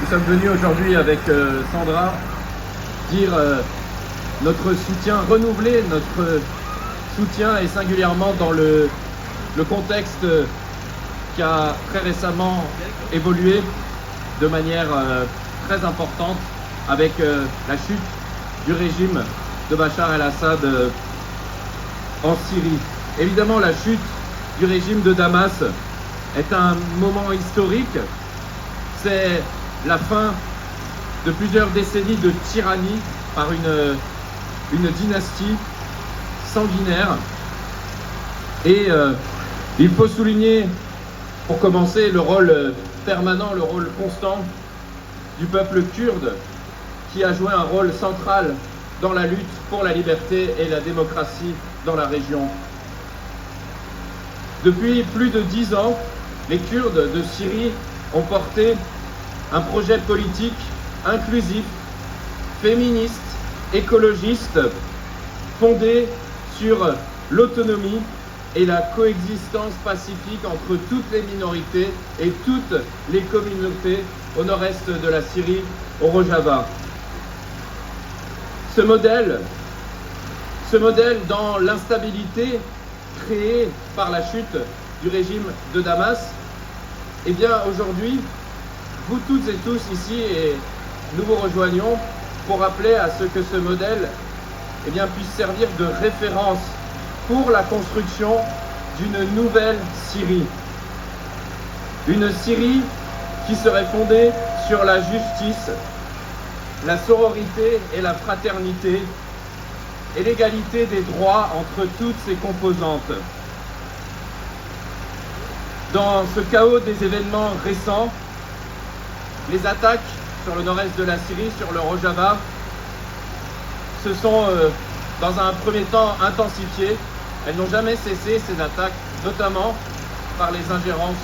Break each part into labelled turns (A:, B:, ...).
A: Nous sommes venus aujourd'hui avec Sandra dire notre soutien, renouveler notre soutien et singulièrement dans le contexte qui a très récemment évolué de manière très importante avec la chute du régime de Bachar el-Assad en Syrie. Évidemment, la chute du régime de Damas est un moment historique. C'est la fin de plusieurs décennies de tyrannie par une dynastie sanguinaire. Et il faut souligner, pour commencer, le rôle permanent, le rôle constant du peuple kurde qui a joué un rôle central dans la lutte pour la liberté et la démocratie dans la région. Depuis plus de 10 ans, les Kurdes de Syrie ont porté un projet politique inclusif, féministe, écologiste, fondé sur l'autonomie et la coexistence pacifique entre toutes les minorités et toutes les communautés au nord-est de la Syrie, au Rojava. Ce modèle dans l'instabilité créée par la chute du régime de Damas, eh bien aujourd'hui, vous toutes et tous ici, et nous vous rejoignons pour rappeler à ce que ce modèle eh bien, puisse servir de référence pour la construction d'une nouvelle Syrie. Une Syrie qui serait fondée sur la justice, la sororité et la fraternité, et l'égalité des droits entre toutes ses composantes. Dans ce chaos des événements récents, les attaques sur le nord-est de la Syrie, sur le Rojava, se sont dans un premier temps intensifiées. Elles n'ont jamais cessé, ces attaques, notamment par les ingérences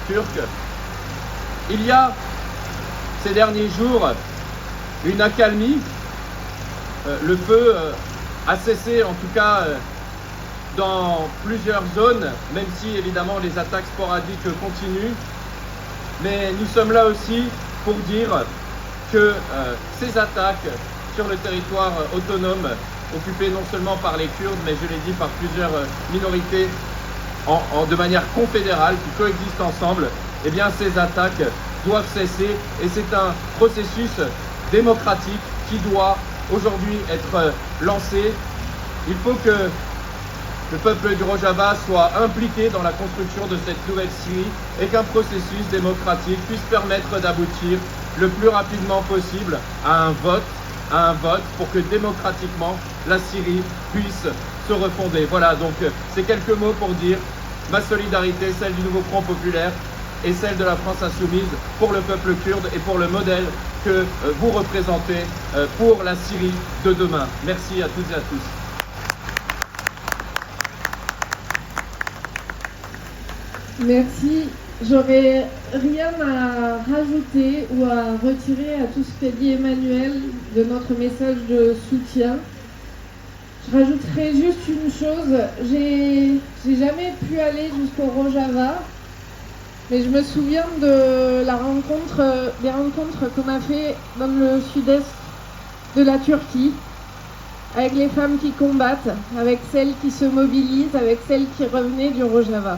A: turques. Il y a, ces derniers jours, une accalmie. Le feu a cessé, en tout cas, dans plusieurs zones, même si, évidemment, les attaques sporadiques continuent. Mais nous sommes là aussi pour dire que ces attaques sur le territoire autonome, occupé non seulement par les Kurdes, mais je l'ai dit par plusieurs minorités de manière confédérale, qui coexistent ensemble, eh bien ces attaques doivent cesser et c'est un processus démocratique qui doit aujourd'hui être lancé. Il faut que le peuple du Rojava soit impliqué dans la construction de cette nouvelle Syrie et qu'un processus démocratique puisse permettre d'aboutir le plus rapidement possible à un vote pour que démocratiquement la Syrie puisse se refonder. Voilà, donc c'est quelques mots pour dire ma solidarité, celle du Nouveau Front Populaire et celle de la France Insoumise pour le peuple kurde et pour le modèle que vous représentez pour la Syrie de demain. Merci à toutes et à tous.
B: Merci. J'aurais rien à rajouter ou à retirer à tout ce qu'a dit Emmanuel de notre message de soutien. Je rajouterai juste une chose. J'ai jamais pu aller jusqu'au Rojava, mais je me souviens de des rencontres qu'on a fait dans le sud-est de la Turquie, avec les femmes qui combattent, avec celles qui se mobilisent, avec celles qui revenaient du Rojava.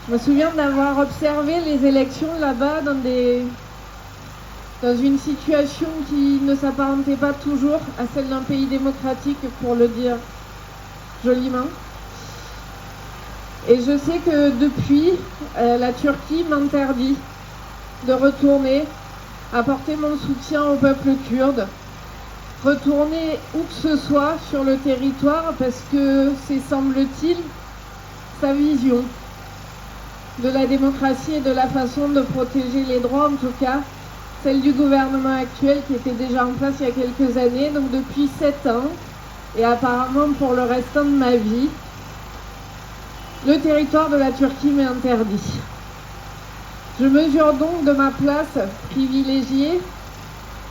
B: Je me souviens d'avoir observé les élections là-bas dans une situation qui ne s'apparentait pas toujours à celle d'un pays démocratique, pour le dire joliment. Et je sais que depuis, la Turquie m'interdit de retourner, apporter mon soutien au peuple kurde, retourner où que ce soit sur le territoire, parce que c'est, semble-t-il, sa vision de la démocratie et de la façon de protéger les droits, en tout cas celle du gouvernement actuel qui était déjà en place il y a quelques années, donc depuis 7 ans, et apparemment pour le restant de ma vie, le territoire de la Turquie m'est interdit. Je mesure donc de ma place privilégiée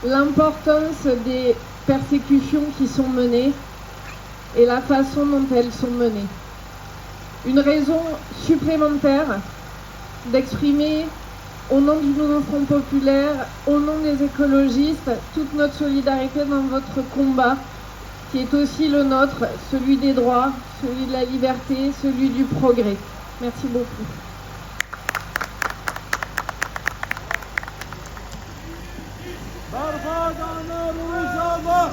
B: l'importance des persécutions qui sont menées et la façon dont elles sont menées. Une raison supplémentaire d'exprimer Au nom du Nouveau Front Populaire, au nom des écologistes, toute notre solidarité dans votre combat, qui est aussi le nôtre, celui des droits, celui de la liberté, celui du progrès. Merci beaucoup.
C: Darphadanlar Rojava!